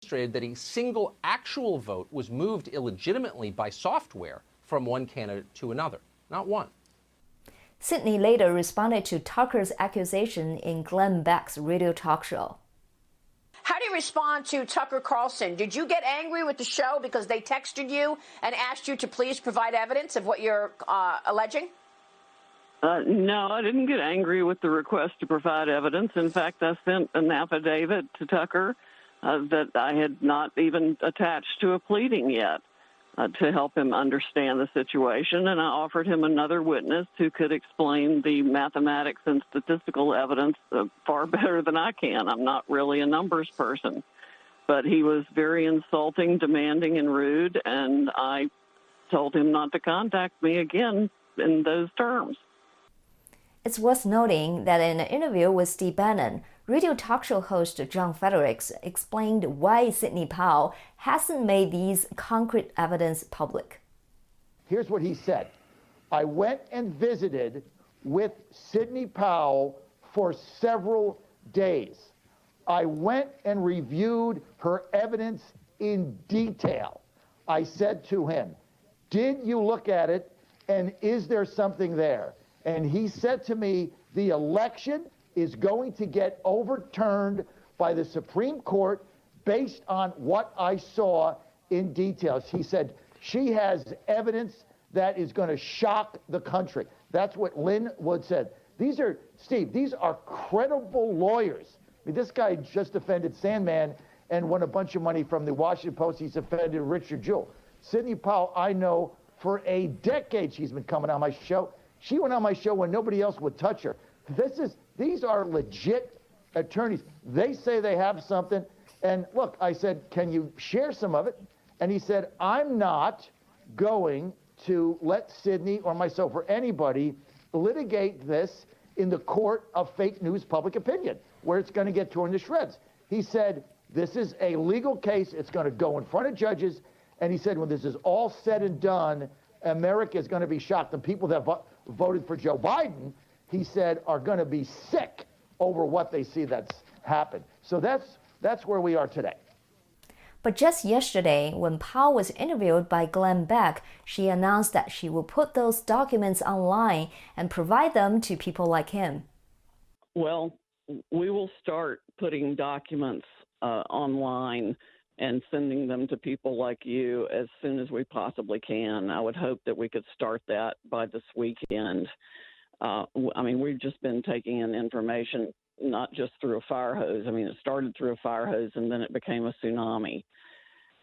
demonstrated that a single actual vote was moved illegitimately by software from one candidate to another, not one. Sidney later responded to Tucker's accusation in Glenn Beck's radio talk show. How do you respond to Tucker Carlson? Did you get angry with the show because they texted you and asked you to please provide evidence of what you're alleging? No, I didn't get angry with the request to provide evidence. In fact, I sent an affidavit to Tucker that I had not even attached to a pleading yet to help him understand the situation. And I offered him another witness who could explain the mathematics and statistical evidence far better than I can. I'm not really a numbers person. But he was very insulting, demanding, and rude, and I told him not to contact me again in those terms. It's worth noting that in an interview with Steve Bannon, radio talk show host John Federicks explained why Sidney Powell hasn't made these concrete evidence public. Here's what he said. I went and visited with Sidney Powell for several days. I went and reviewed her evidence in detail. I said to him, did you look at it, and is there something there? And he said to me, the election is going to get overturned by the Supreme Court based on what I saw in details. He said, she has evidence that is going to shock the country. That's what Lynn Wood said. These are, Steve, these are credible lawyers. I mean, this guy just defended Sandman and won a bunch of money from the Washington Post. He's defended Richard Jewell. Sidney Powell, I know for a decade she's been coming on my show. She went on my show when nobody else would touch her. These are legit attorneys. They say they have something. And look, I said, can you share some of it? And he said, I'm not going to let Sidney or myself or anybody litigate this in the court of fake news public opinion, where it's going to get torn to shreds. He said, this is a legal case. It's going to go in front of judges. And he said, when this is all said and done, America is going to be shocked. The people that voted for Joe Biden, he said, are going to be sick over what they see that's happened. So that's where we are today. But just yesterday, when Powell was interviewed by Glenn Beck, she announced that she will put those documents online and provide them to people like him. Well, we will start putting documents online and sending them to people like you as soon as we possibly can. I would hope that we could start that by this weekend. I mean, we've just been taking in information, not just through a fire hose. I mean, it started through a fire hose and then it became a tsunami.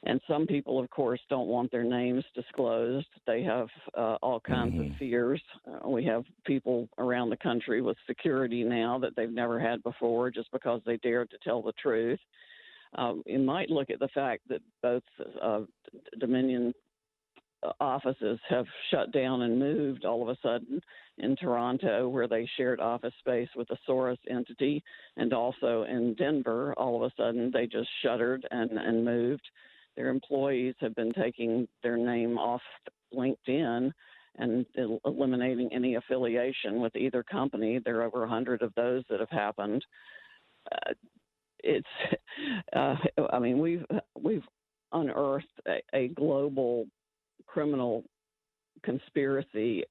And some people, of course, don't want their names disclosed. They have all kinds of fears. We have people around the country with security now that they've never had before just because they dared to tell the truth. You might look at the fact that both Dominion offices have shut down and moved all of a sudden in Toronto, where they shared office space with a Soros entity, and also in Denver, all of a sudden they just shuttered and moved. Their employees have been taking their name off LinkedIn and eliminating any affiliation with either company. There are over 100 of those that have happened. I mean, we've unearthed a global criminal conspiracy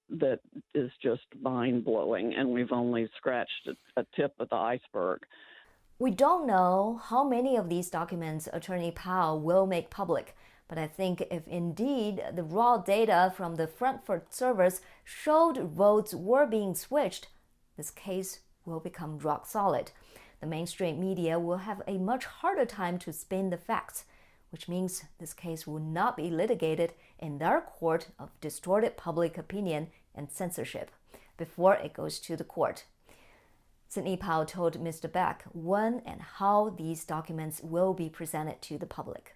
that is just mind-blowing, and we've only scratched a tip of the iceberg. We don't know how many of these documents Attorney Powell will make public, but I think if indeed the raw data from the Frankfurt servers showed votes were being switched, this case will become rock solid. The mainstream media will have a much harder time to spin the facts, which means this case will not be litigated in their court of distorted public opinion and censorship before it goes to the court. Sidney Powell told Mr. Beck when and how these documents will be presented to the public.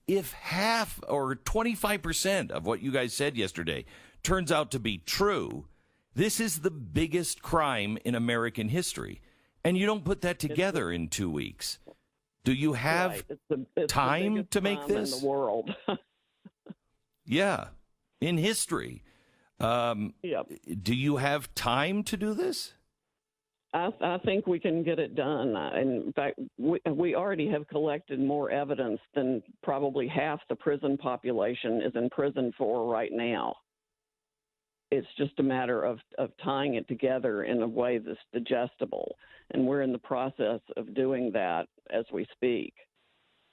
If half or 25% of what you guys said yesterday turns out to be true, this is the biggest crime in American history. And you don't put that together in 2 weeks. Do you have time to make this? In the world. Yeah, in history. Yep. Do you have time to do this? I think we can get it done. In fact, we already have collected more evidence than probably half the prison population is in prison for right now. It's just a matter of tying it together in a way that's digestible. And we're in the process of doing that as we speak.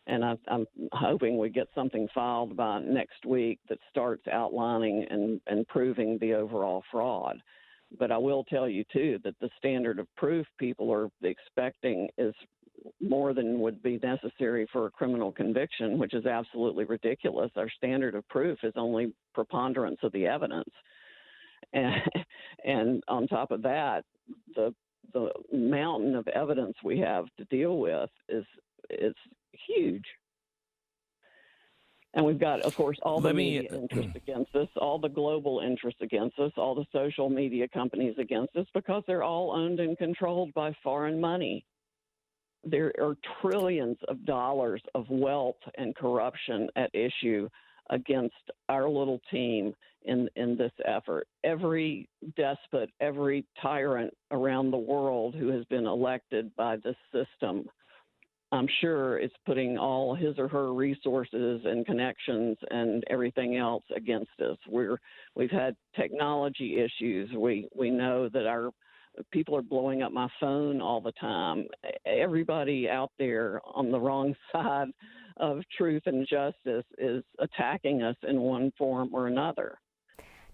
And I'm hoping we get something filed by next week that starts outlining and proving the overall fraud. But I will tell you, too, that the standard of proof people are expecting is more than would be necessary for a criminal conviction, which is absolutely ridiculous. Our standard of proof is only preponderance of the evidence. And on top of that, the mountain of evidence we have to deal with is huge. And we've got, of course, all the media interest against us, all the global interest against us, all the social media companies against us, because they're all owned and controlled by foreign money. There are trillions of dollars of wealth and corruption at issue against our little team in this effort. Every despot, every tyrant around the world who has been elected by this system, I'm sure is putting all his or her resources and connections and everything else against us. We've had technology issues. We know that our people are blowing up my phone all the time. Everybody out there on the wrong side of truth and justice is attacking us in one form or another.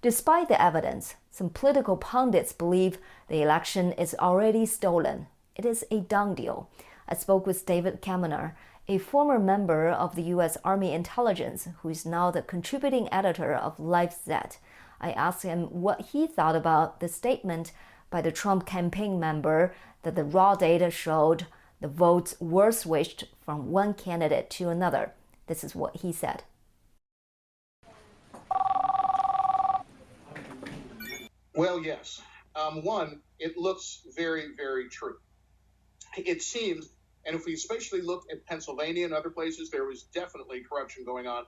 Despite the evidence, some political pundits believe the election is already stolen. It is a done deal. I spoke with David Kamioner, a former member of the U.S. Army Intelligence, who is now the contributing editor of LifeZ. I asked him what he thought about the statement by the Trump campaign member that the raw data showed the votes were switched from one candidate to another. This is what he said. Well, yes. One, it looks very, very true. It seems, and if we especially look at Pennsylvania and other places, there was definitely corruption going on,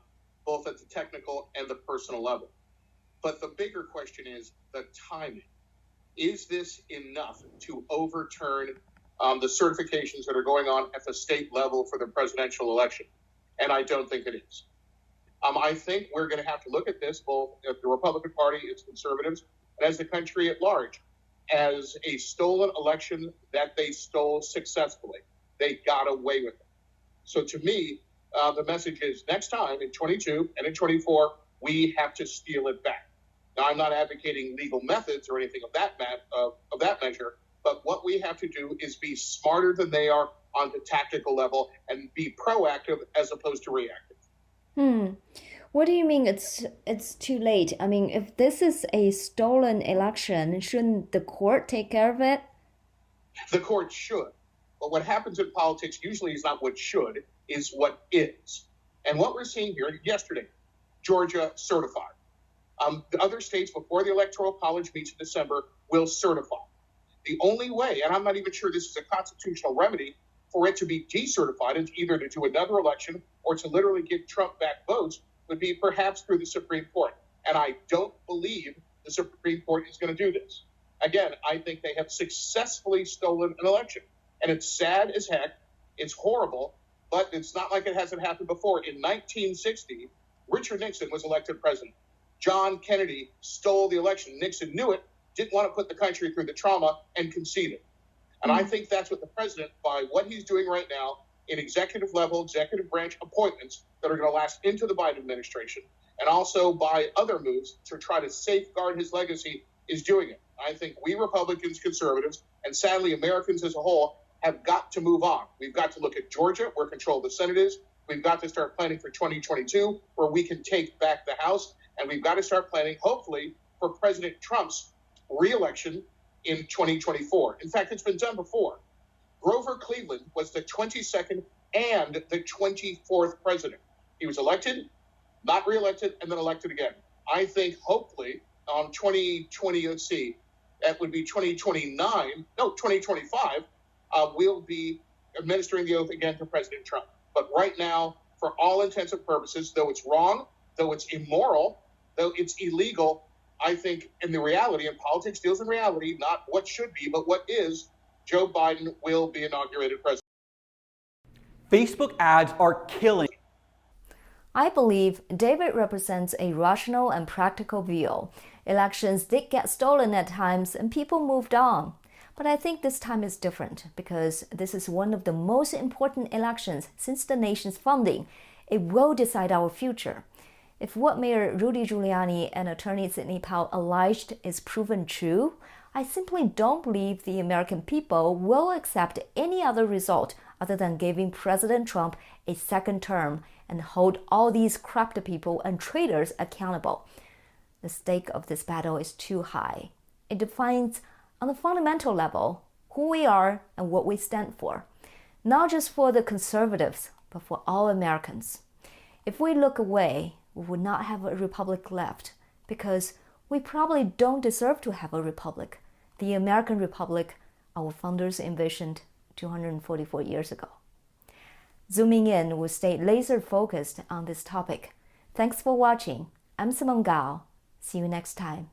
both at the technical and the personal level. But the bigger question is the timing. Is this enough to overturn the certifications that are going on at the state level for the presidential election? And I don't think it is. I think we're going to have to look at this, both at the Republican Party, its conservatives, and as the country at large, as a stolen election that they stole successfully. They got away with it. So to me, the message is next time in 22 and in 24, we have to steal it back. Now, I'm not advocating legal methods or anything of that measure, but what we have to do is be smarter than they are on the tactical level and be proactive as opposed to reactive. What do you mean it's too late? I mean, if this is a stolen election, shouldn't the court take care of it? The court should. But what happens in politics usually is not what should, is what is. And what we're seeing here yesterday, Georgia certified. The other states before the Electoral College meets in December will certify. The only way, and I'm not even sure this is a constitutional remedy, for it to be decertified and either to do another election or to literally give Trump back votes would be perhaps through the Supreme Court. And I don't believe the Supreme Court is going to do this. Again, I think they have successfully stolen an election. And it's sad as heck. It's horrible, but it's not like it hasn't happened before. In 1960, Richard Nixon was elected president. John Kennedy stole the election. Nixon knew it, didn't want to put the country through the trauma, and conceded. And I think that's what the president, by what he's doing right now in executive branch appointments that are going to last into the Biden administration, and also by other moves to try to safeguard his legacy, is doing it. I think we Republicans, conservatives, and sadly Americans as a whole have got to move on. We've got to look at Georgia, where control of the Senate is. We've got to start planning for 2022, where we can take back the House. And we've got to start planning, hopefully, for President Trump's re-election in 2024. In fact, it's been done before. Grover Cleveland was the 22nd and the 24th president. He was elected, not re-elected, and then elected again. I think, hopefully, 2020, that would be 2025, we'll be administering the oath again to President Trump. But right now, for all intents and purposes, though it's wrong, though it's immoral, though it's illegal, I think in the reality, and politics deals in reality, not what should be, but what is, Joe Biden will be inaugurated president. Facebook ads are killing. I believe David represents a rational and practical view. Elections did get stolen at times and people moved on. But I think this time is different because this is one of the most important elections since the nation's founding. It will decide our future. If what Mayor Rudy Giuliani and Attorney Sidney Powell alleged is proven true, I simply don't believe the American people will accept any other result other than giving President Trump a second term and hold all these corrupt people and traitors accountable. The stake of this battle is too high. It defines, on a fundamental level, who we are and what we stand for, not just for the conservatives, but for all Americans. If we look away, we would not have a republic left because we probably don't deserve to have a republic, the American republic our founders envisioned 244 years ago. Zooming in, we'll stay laser focused on this topic. Thanks for watching. I'm Simone Gao. See you next time.